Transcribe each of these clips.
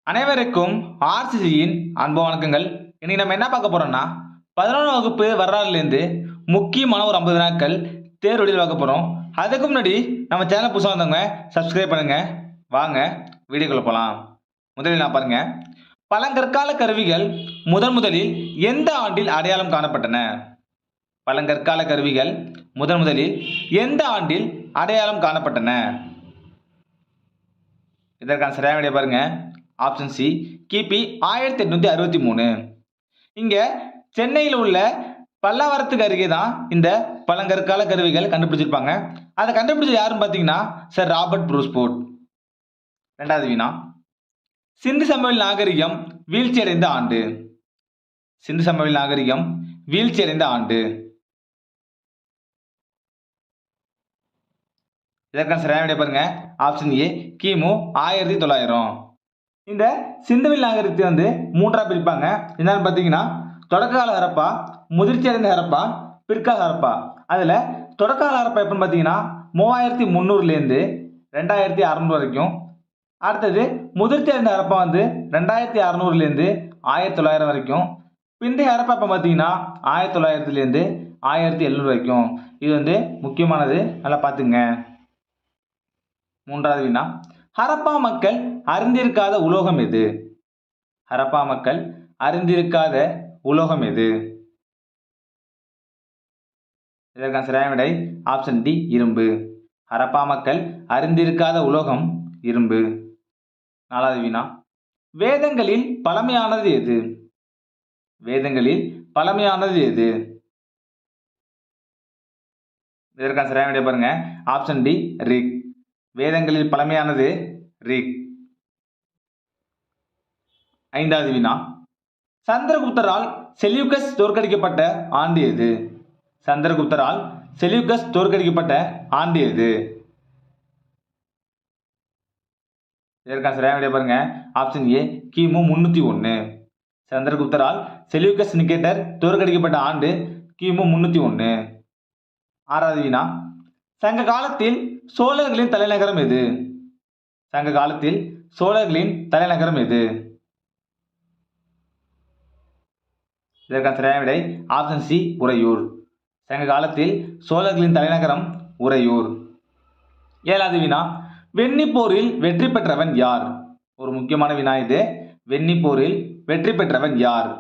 அனைவருக்கும் ஆர்சிசியின் அன்பு வணக்கங்கள். இன்னைக்கு நம்ம என்ன பார்க்க போறோம்னா 11ஆம் வகுப்பு வரலாறுலேருந்து முக்கியமான ஒரு 50 வினாக்கள் தேர்வெளியில் பார்க்க போறோம். அதுக்கு முன்னாடி நம்ம சேனல் புதுசாக வந்தவங்க சப்ஸ்கிரைப் பண்ணுங்க. வாங்க வீடியோக்குள்ள போலாம். முதலில் நான் பாருங்க, பழங்கற்கால கருவிகள் முதலில் எந்த ஆண்டில் அடையாளம் காணப்பட்டன? பழங்கற்கால கருவிகள் முதலில் எந்த ஆண்டில் அடையாளம் காணப்பட்டன? இதற்கான சரியான விடை பாருங்க. ஆப்ஷன் சி, கிபி 1863. இங்க சென்னையில் உள்ள பல்லாவரத்துக்கு அருகே தான் இந்த பழங்கற்கால கருவிகள் கண்டுபிடிச்சிருப்பாங்க. அதை கண்டுபிடிச்சது யாருன்னு பார்த்தீங்கன்னா சர் ராபர்ட் ப்ரூஸ்போர்ட். இரண்டாவது வினா, சிந்து சமவெளி நாகரிகம் வீழ்ச்சி அடைந்த ஆண்டு. சிந்து சமவெளி நாகரிகம் வீழ்ச்சி அடைந்த ஆண்டு. இதற்கான சரியான விடை பாருங்க. ஆப்ஷன் ஏ, கிமு 1900. இந்த சிந்துவெளி நாகரிகத்தை வந்து மூன்றா பிரிப்பாங்க. என்னன்னு பார்த்தீங்கன்னா தொடக்ககால ஹரப்பா, முதிர்ச்சி அடைந்த ஹரப்பா, பிற்கால ஹரப்பா. அதில் தொடக்ககால ஹரப்பா எப்படின்னு பார்த்தீங்கன்னா 3300லேருந்து 2600 வரைக்கும். அடுத்தது முதிர்ச்சி அடைந்த ஹரப்பா வந்து 2600லேருந்து 1900 வரைக்கும். பிந்தைய ஹரப்பா இப்போ பார்த்தீங்கன்னா 1900லேருந்து 1700 வரைக்கும். இது வந்து முக்கியமானது, நல்லா பார்த்துங்க. மூன்றாவது வினா, ஹரப்பா மக்கள் அறிந்திருக்காத உலோகம் எது? ஹரப்பா மக்கள் அறிந்திருக்காத உலோகம் எது? இதற்கான சரியான விடை ஆப்ஷன் டி, இரும்பு. ஹரப்பா மக்கள் அறிந்திருக்காத உலோகம் இரும்பு. நாலாவது வினா, வேதங்களில் பழமையானது எது? வேதங்களில் பழமையானது எது? இதற்கான சரியான விடை பாருங்க. Option D, Rig. வேதங்களில் பழமையானது ரிக். ஐந்தாவது வினா, சந்திரகுப்தரால் செல்யூக்கஸ் தோற்கடிக்கப்பட்ட ஆண்டு எது? சந்திரகுப்தரால் செல்யூக்கஸ் தோற்கடிக்கப்பட்ட ஆண்டு எது? இதற்கான சரியான விடை பாருங்க. ஆப்ஷன் ஏ, கிமு 301. சந்திரகுப்தரால் செல்யூக்கஸ் நிகேட்டர் தோற்கடிக்கப்பட்ட ஆண்டு கிமு 301. ஆறாவது வினா, சங்க காலத்தில் சோழர்களின் தலைநகரம் எது? சங்க காலத்தில் சோழர்களின் தலைநகரம் எது? இதற்கான சரியான விடை ஆப்ஷன் சி, உறையூர். சங்க காலத்தில் சோழர்களின் தலைநகரம் உறையூர். ஏழாவது வினா, வெண்ணி போரில் வெற்றி பெற்றவன் யார்? ஒரு முக்கியமான வினா இது. வெண்ணி போரில் வெற்றி பெற்றவன் யார்?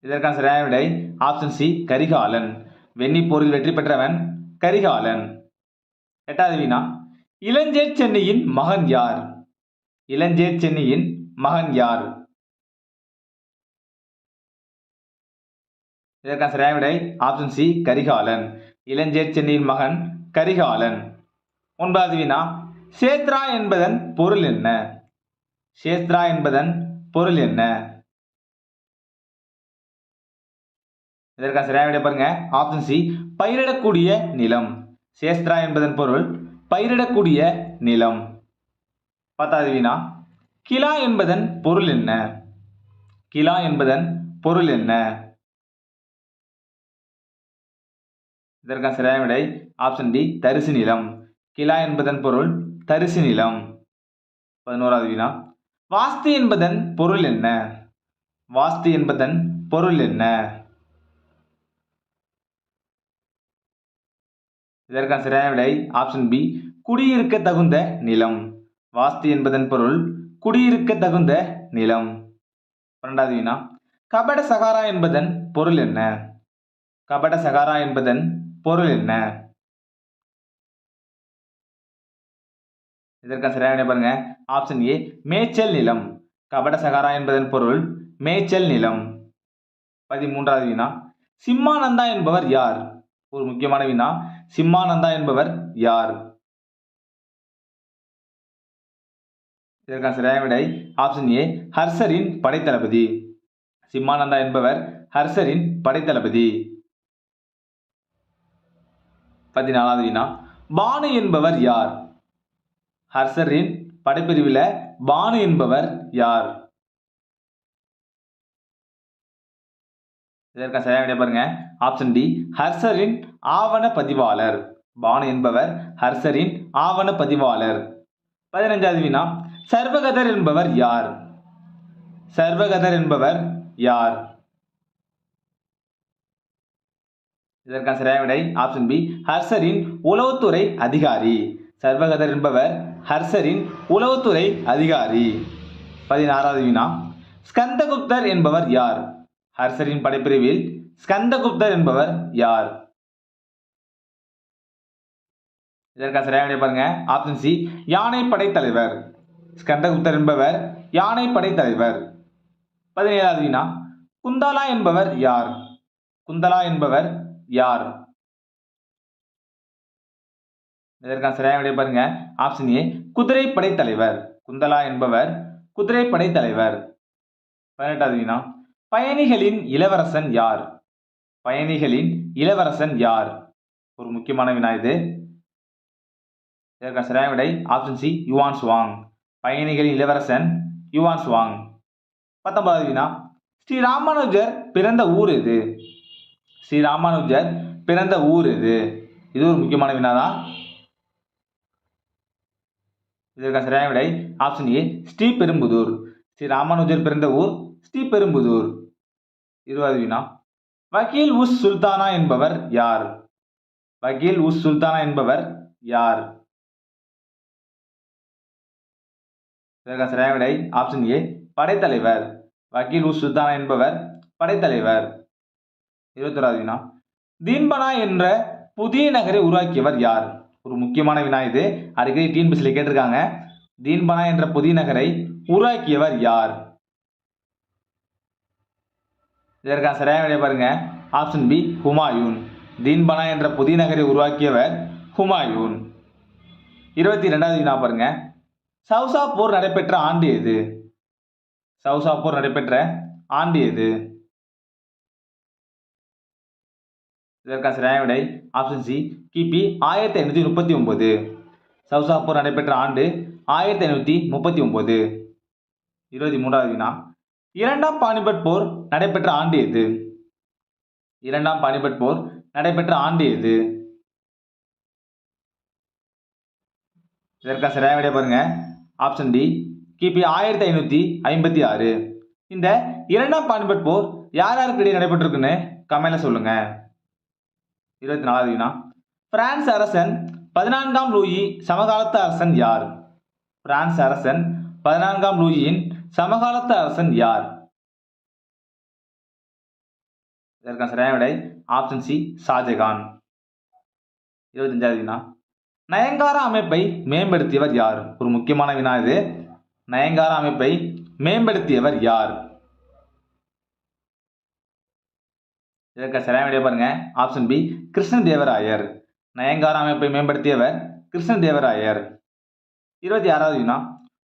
இதற்கான சரியான விடை ஆப்ஷன் சி, கரிகாலன். வெண்ணி போரில் வெற்றி பெற்றவன் கரிகாலன். எட்டாவது வினா, இளஞ்சேட் சென்னியின் மகன் யார்? இளஞ்சேட் சென்னியின் மகன் யார்? இதற்கான சரியான விடை ஆப்ஷன் சி, கரிகாலன். இளஞ்சேட் சென்னியின் மகன் கரிகாலன். ஒன்பதாவது வினா, சேத்ரா என்பதன் பொருள் என்ன? சேத்ரா என்பதன் பொருள் என்ன? இதற்கான சரியான விடை பாருங்க. ஆப்ஷன் சி, பயிரிடக்கூடிய நிலம். சேஸ்திரா என்பதன் பொருள் பயிரிடக்கூடிய நிலம். பத்தாவது வினா, கிலா என்பதன் பொருள் என்ன? கிலா என்பதன் பொருள் என்ன? இதற்கான சரியான விடை ஆப்ஷன் டி, தரிசு நிலம். கிலா என்பதன் பொருள் தரிசு நிலம். 11வது வினா, வாஸ்து என்பதன் பொருள் என்ன? வாஸ்து என்பதன் பொருள் என்ன? இதற்கான சரியான விடை ஆப்ஷன் பி, குடியிருக்க தகுந்த நிலம். வாஸ்து என்பதன் பொருள் குடியிருக்க தகுந்த நிலம். 12வது வினா, கபட சகாரா என்பதன் பொருள் என்ன? கபட சகாரா என்பதன் பொருள் என்ன? இதற்கான சரியான விடை பாருங்க. ஆப்ஷன் ஏ, மேய்ச்சல் நிலம். கபட சகாரா என்பதன் பொருள் மேய்ச்சல் நிலம். 13வது வினா, சிம்மானந்தா என்பவர் யார்? ஒரு முக்கியமான வினா. சிம்மானந்தா என்பவர் யார்? இதற்கான சரியான விடை ஆப்ஷன் ஏ, ஹர்ஷரின் படைத்தளபதி. சிம்மானந்தா என்பவர் ஹர்ஷரின் படைத்தளபதி. 14வது வினா, பானு என்பவர் யார்? ஹர்ஷரின் படைப்பிரிவில் பானு என்பவர் யார்? இதற்கான சரியான விடை பாருங்க. ஆப்ஷன் டி, ஹர்ஷரின் ஆவண பதிவாளர். பானு என்பவர் ஹர்ஷரின் ஆவண பதிவாளர். 15வது வினா, சர்வகதர் என்பவர் யார்? சர்வகதர் என்பவர் யார்? இதற்கான சரியான விடை ஆப்ஷன் பி, ஹர்ஷரின் உளவுத்துறை அதிகாரி. சர்வகதர் என்பவர் ஹர்ஷரின் உளவுத்துறை அதிகாரி. 16வது வினா, ஸ்கந்தகுப்தர் என்பவர் யார்? ஹர்ஷரின் படைப்பிரிவில் ஸ்கந்தகுப்தர் என்பவர் யார்? இதற்கான சரியான விடை பாருங்க, ஆப்ஷன் சி, யானைப்படை தலைவர். ஸ்கந்தகுப்தர் என்பவர் யானைப்படை தலைவர். 17வது வினா, குந்தலா என்பவர் யார்? குந்தலா என்பவர் யார்? இதற்கான சரியான விடை பாருங்க, ஆப்ஷன் ஏ, குதிரைப்படை தலைவர். குந்தலா என்பவர் குதிரைப்படை தலைவர். 18வது வினா, பயணிகளின் இளவரசன் யார்? பயணிகளின் இளவரசன் யார்? ஒரு முக்கியமான வினா இது. இதற்கான சரியான விடை ஆப்ஷன் சி, யுவான் சுவாங். பயணிகளின் இளவரசன் யுவான் சுவாங். 19வது வினா, ஸ்ரீ ராமானுஜர் பிறந்த ஊர் எது? ஸ்ரீ ராமானுஜர் பிறந்த ஊர் எது? இது ஒரு முக்கியமான வினா தான். இதற்கான சரியான விடை ஆப்ஷன் ஏ, ஸ்ரீபெரும்புதூர். ஸ்ரீ ராமானுஜர் பிறந்த ஊர் ஸ்ரீபெரும்புதூர். 20வது வினா, வக்கீல் உஸ் சுல்தானா என்பவர் யார்? வக்கீல் உஸ் சுல்தானா என்பவர் யார்? இதற்கான சரியான விடை ஆப்ஷன் ஏ, படைத்தலைவர். வக்கீல் உஸ் சுல்தானா என்பவர் படைத்தலைவர். 21வது வினா, தீன்பனா என்ற புதிய நகரை உருவாக்கியவர் யார்? ஒரு முக்கியமான வினா இது, அடிக்கடி டிஎன்பிஎஸ்சில கேட்டிருக்காங்க. தீன்பனா என்ற புதிய நகரை உருவாக்கியவர் யார்? இதற்கான சரியான விடை பாருங்க, ஆப்ஷன் பி, ஹுமாயூன். தீன்பனா என்ற புதிய நகரை உருவாக்கியவர் ஹுமாயூன். 22வது வினா பாருங்க, சௌசா போர் நடைபெற்ற ஆண்டு எது? சௌசா போர் நடைபெற்ற ஆண்டு எது? இதற்கான சரியான விடை ஆப்ஷன் சி, கிபி 1539. சௌசா போர் நடைபெற்ற ஆண்டு 1539. 23வது வினா, இரண்டாம் பானிபட் போர் நடைபெற்ற ஆண்டு எது? இரண்டாம் பானிபட் போர் நடைபெற்ற ஆண்டு எது? இதற்கான சரியான விடை பாருங்க, ஆப்ஷன் டி, கிபி 1556. இந்த இரண்டாம் பானிபட் போர் யார் யாருக்கு இடையே நடைபெற்றிருக்குன்னு கமெண்ட்ல சொல்லுங்க. 24வது வினா, பிரான்ஸ் அரசன் 14ஆம் லூயி சமகாலத்து அரசன் யார்? பிரான்ஸ் அரசன் 14ஆம் லூயியின் சமகாலத்து அரசன் யார்? இதற்கான சரியான விடை ஆப்ஷன் சி, ஷாஜகான். 25வது வினா, நயன்காரா அமைப்பை மேம்படுத்தியவர் யார்? ஒரு முக்கியமான வினா இது. நயன்காரா அமைப்பை மேம்படுத்தியவர் யார்? இதற்கு சரியான விடை பாருங்க, ஆப்ஷன் பி, கிருஷ்ணதேவராயர். நயன்காரா அமைப்பை மேம்படுத்தியவர் கிருஷ்ணதேவராயர். 26வது வினா,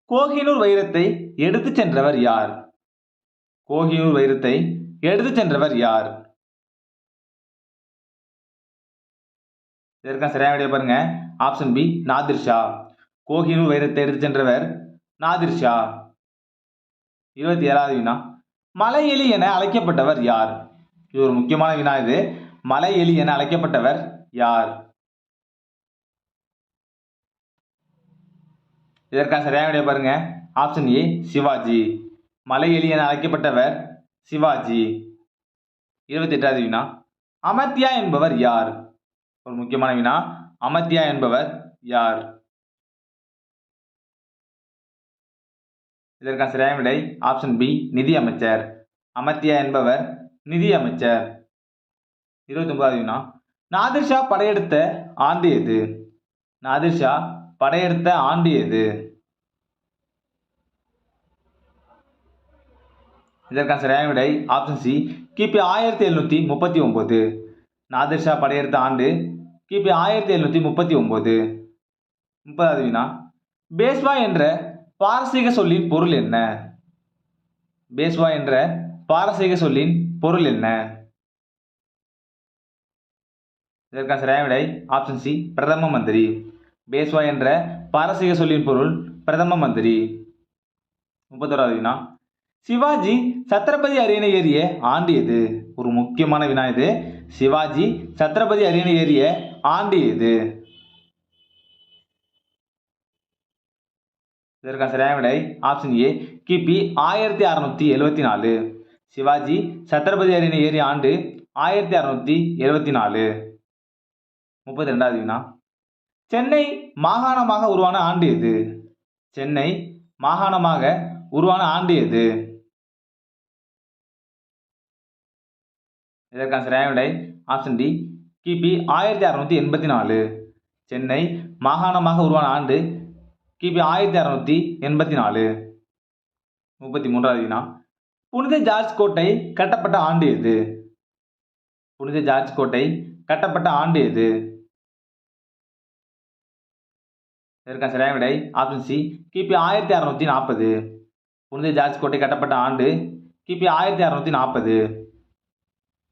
கோஹினூர் வைரத்தை எடுத்துச் சென்றவர் யார்? கோஹினூர் வைரத்தை எடுத்துச் சென்றவர் யார்? இதற்கான சரியான விடை பாருங்க, ஆப்ஷன் பி, நாதிர் ஷா. கோஹினூர் வைரத்தை எடுத்துச் சென்றவர் நாதிர் ஷா. 27வது வினா, மலை எலி என அழைக்கப்பட்டவர் யார்? இது ஒரு முக்கியமான வினா இது. மலை எலி என அழைக்கப்பட்டவர் யார்? இதற்கான சரியான விடை பாருங்க, ஆப்ஷன் ஏ, சிவாஜி. மலை எலி என அழைக்கப்பட்டவர் சிவாஜி. 28வது வினா, அமத்யா என்பவர் யார்? ஒரு முக்கியமான வினா, அமத்யா என்பவர் யார்? இதற்கான சரியான விடை ஆப்ஷன் பி, நிதி அமைச்சர். அமத்யா என்பவர் நிதி அமைச்சர். 29வது வினா, நாதிர் ஷா படையெடுத்த ஆண்டு எது? நாதிர் ஷா படையெடுத்த ஆண்டு எது? இதற்கான சரியான விடை ஆப்ஷன் சி, கிபி 1739. நாதிர் ஷா படையெடுத்த ஆண்டு கிபி 1739. 30வது வினா, பேஷ்வா என்ற பாரசீக சொல்லின் பொருள் என்ன? பேஷ்வா என்ற பாரசீக சொல்லின் பொருள் என்ன? இதற்கான சரியான விடை ஆப்ஷன் சி, பிரதம மந்திரி. பேஷ்வா என்ற பாரசீக சொல்லின் பொருள் பிரதம மந்திரி. 31வது வினா, சிவாஜி சத்ரபதி அரியணை ஏறிய ஆண்டு எது? ஒரு முக்கியமான வினா இது. சிவாஜி சத்ரபதி அரியணை ஏறிய ஆண்டு எது? இதற்கான சரியான விடை ஆப்ஷன் ஏ கிபி 1674. சிவாஜி சத்ரபதி அரியணை ஏறிய ஆண்டு 1674. 32வது வினா சென்னை மாகாணமாக உருவான ஆண்டு எது? சென்னை மாகாணமாக உருவான ஆண்டு எது? இதற்கான சரியான விடை ஆப்ஷன் டி கிபி 1684. சென்னை மாகாணமாக உருவான ஆண்டு கிபி 1684. 33வது வினா புனித ஜார்ஜ் கோட்டை கட்டப்பட்ட ஆண்டு எது? புனித ஜார்ஜ் கோட்டை கட்டப்பட்ட ஆண்டு எது? இதற்கான சரியான விடை ஆப்ஷன் சி கிபி 1640. புனித ஜார்ஜ் கோட்டை கட்டப்பட்ட ஆண்டு கிபி 1640.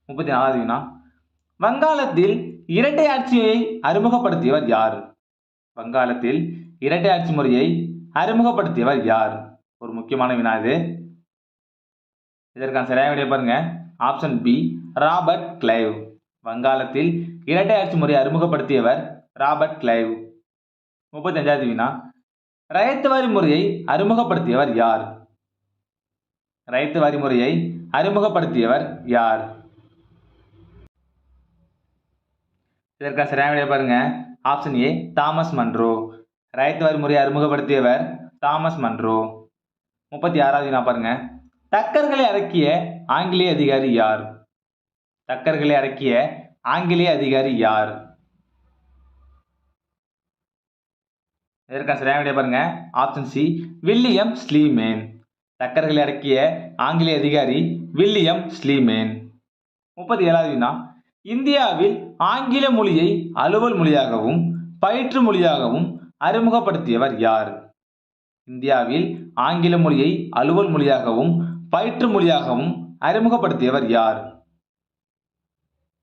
34வது வினா வங்காளத்தில் இரட்டை ஆட்சியை அறிமுகப்படுத்தியவர் யார்? வங்காளத்தில் இரட்டை ஆட்சி முறையை அறிமுகப்படுத்தியவர் யார்? ஒரு முக்கியமான வினா இது. இதற்கான சரியான விடை பாருங்க ஆப்ஷன் பி ராபர்ட் கிளைவ். வங்காளத்தில் இரட்டை ஆட்சி முறையை அறிமுகப்படுத்தியவர் ராபர்ட் கிளைவ். 35வது வினா ரயத்து வரி முறையை அறிமுகப்படுத்தியவர் யார்? ரயத்து வரி முறையை அறிமுகப்படுத்தியவர் யார்? இதற்கான சரியான விடை பாருங்க ஆப்ஷன் ஏ தாமஸ் மன்றோ. ரயத்து வரி முறையை அறிமுகப்படுத்தியவர் தாமஸ் மன்றோ. 36வது வினா பாருங்க தக்கர்களை அடக்கிய ஆங்கிலேய அதிகாரி யார்? தக்கர்களை அடக்கிய ஆங்கிலேய அதிகாரி யார்? இதற்கான சரியான விடை பாருங்க ஆப்ஷன் சி வில்லியம் ஸ்லீமேன். தக்கர்களை அடக்கிய ஆங்கிலேய அதிகாரி வில்லியம் ஸ்லீமேன். 37வது வினா இந்தியாவில் ஆங்கில மொழியை அலுவல் மொழியாகவும் பயிற்று மொழியாகவும் அறிமுகப்படுத்தியவர் யார்? இந்தியாவில் ஆங்கில மொழியை அலுவல் மொழியாகவும் பயிற்று மொழியாகவும் அறிமுகப்படுத்தியவர் யார்?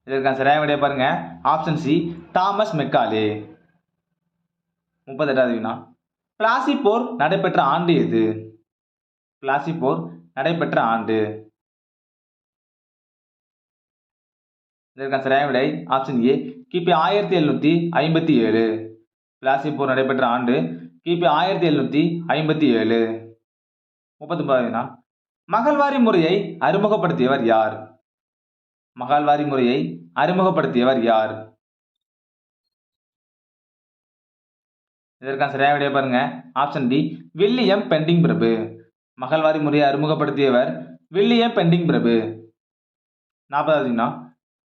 இதற்கான சரியான விடை பாருங்க ஆப்ஷன் சி தாமஸ் மெக்காலே. 38வது வினா பிளாசி போர் நடைபெற்ற ஆண்டு எது? பிளாசி போர் நடைபெற்ற ஆண்டு. இதற்கான சரியான விடை ஆப்ஷன் ஏ கிபி 1757. பிளாசி போர் நடைபெற்ற ஆண்டு கிபி 1757. 39வது வினா மகள்வாரி முறையை அறிமுகப்படுத்தியவர் யார்? மகள்வாரி முறையை அறிமுகப்படுத்தியவர் யார்? இதற்கான சரியான விடை பாருங்க ஆப்ஷன் டி வில்லியம் பெண்டிங் பிரபு. மகள்வாரி முறையை அறிமுகப்படுத்தியவர் வில்லியம் பெண்டிங் பிரபு. 40வது வினா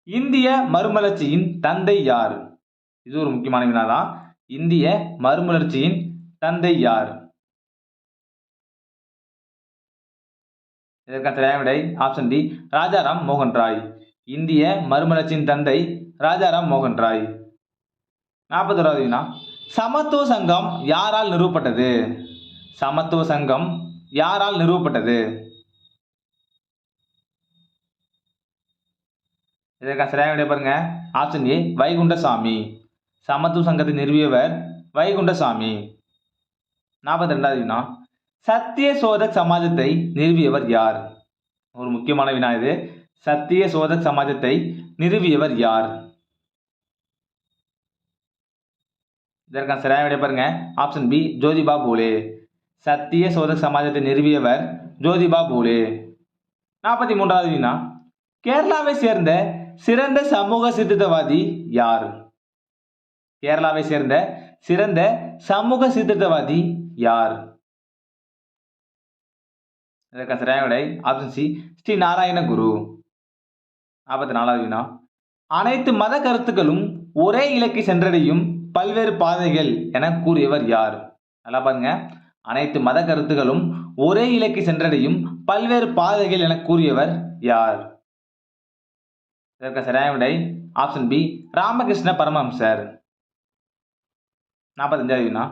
இந்திய மறுமலர்ச்சியின் தந்தை யார்? இது ஒரு முக்கியமான வினாதான். இந்திய மறுமலர்ச்சியின் தந்தை யார்? இதற்கான சரியான விடை ஆப்ஷன் டி ராஜாராம் மோகன் ராய். இந்திய மறுமலர்ச்சியின் தந்தை ராஜாராம் மோகன் ராய். 41வது வினா சமத்துவ சங்கம் யாரால் நிறுவப்பட்டது? சமத்துவ சங்கம் யாரால் நிறுவப்பட்டது? இதற்கான சரியான விடை பாருங்க ஆப்ஷன் ஏ வைகுண்டசாமி. சமத்துவ சங்கத்தை நிறுவியவர் வைகுண்டசாமி. 42வது வினா சத்திய சோதக் சமாஜத்தை நிறுவியவர் யார்? ஒரு முக்கியமான வினா இது. சத்திய சோதக் சமாஜத்தை நிறுவியவர் யார்? இதற்கான சரியான விடை பாருங்க ஆப்ஷன் பி ஜோதிபா பூலே. சத்திய சோதக் சமாஜத்தை நிறுவியவர் ஜோதிபா பூலே. 43வது வினா கேரளாவை சேர்ந்த சிறந்த சமூக சீர்திருத்தவாதி யார்? கேரளாவை சேர்ந்த சிறந்த சமூக சீர்திருத்தவாதி யார்? இதற்கான சரியான விடை ஆப்ஷன் சி ஸ்ரீ நாராயண குரு. 44வது வினா அனைத்து மத கருத்துக்களும் ஒரே இலக்கை சென்றடையும் பல்வேறு பாதைகள் என கூறியவர் யார்? நல்லா பாருங்க அனைத்து மத கருத்துக்களும் ஒரே இலக்கை சென்றடையும் பல்வேறு பாதைகள் என கூறியவர் யார்? இதற்கு சரியான விடை ஆப்ஷன் பி ராமகிருஷ்ண பரமஹம்சர். 45வது வினா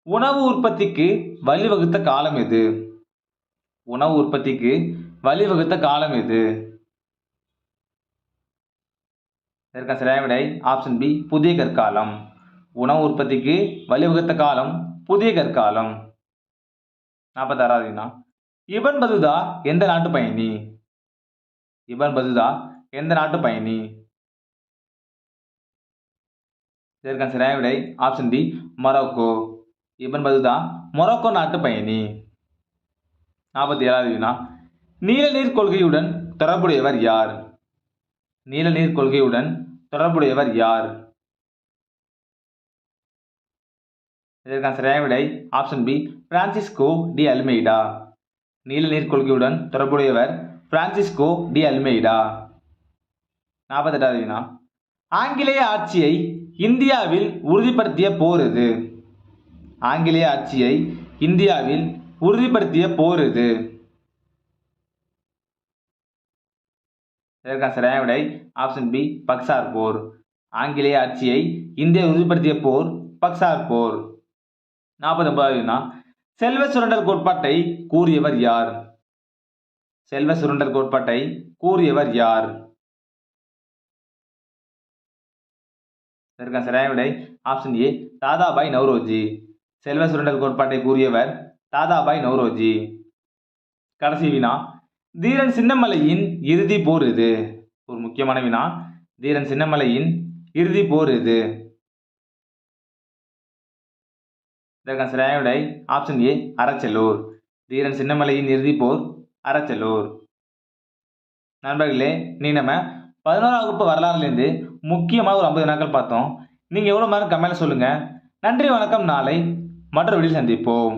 உணவு உற்பத்திக்கு வழிவகுத்த காலம் எது? உணவு உற்பத்திக்கு வழிவகுத்த காலம் எது? இதற்கு சரியான விடை ஆப்ஷன் பி புதிய கற்காலம். உணவு உற்பத்திக்கு வழிவகுத்த காலம் புதிய கற்காலம். 46வது வினா இபன் பதுதா எந்த நாட்டு பயணி? இபன் பதுதா எந்த நாட்டு பயணி? இதற்கான சரியான விடை ஆப்ஷன் டி மொரோக்கோ. இப்னு பத்தூதா மொரோக்கோ நாட்டு பயணி. 47வது வினா நீல நீர் கொள்கையுடன் தொடர்புடையவர் யார்? நீல நீர் கொள்கையுடன் தொடர்புடையவர் யார்? இதற்கான சரியான விடை option B Francisco de Almeida. நீல நீர் கொள்கையுடன் தொடர்புடையவர் பிரான்சிஸ்கோ டி அல்மெய்டா. 48வது வினா ஆங்கிலேய ஆட்சியை இந்தியாவில் உறுதிப்படுத்திய போர் எது? ஆங்கிலேய ஆட்சியை இந்தியாவில் உறுதிப்படுத்திய போர் எது? இதற்கான சரியான விடை ஆப்ஷன் பி பக்சார் போர். ஆங்கிலேய ஆட்சியை இந்தியா உறுதிப்படுத்திய போர் பக்சார் போர். 49வது வினா செல்வ சுரண்டல் கோட்பாட்டை கூறியவர் யார்? செல்வ சுரண்டல் கோட்பாட்டை கூறியவர் யார்? இதற்கான சரியான விடை ஆப்ஷன் ஏ தாதாபாய் நவ்ரோஜி. செல்வ சுரண்டல் கோட்பாட்டை கூறியவர் தாதாபாய் நவ்ரோஜி. கடைசி வினா தீரன் சின்னமலையின் இறுதி போர் எது? ஒரு முக்கியமான வினா. தீரன் சின்னமலையின் இறுதி போர் எது? இதற்கான சரியான விடை ஆப்ஷன் ஏ அரச்சலூர். தீரன் சின்னமலையின் இறுதி போர் அரச்சலூர். நண்பர்களே, நீ நம்ம 11ஆம் வகுப்பு வரலாறுலேருந்து முக்கியமாக ஒரு 50 வினாக்கள் பார்த்தோம். நீங்கள் எவ்வளோ மார்க் கமெண்ட்ல சொல்லுங்கள். நன்றி, வணக்கம். நாளை மற்றொரு வீடியோவில் சந்திப்போம்.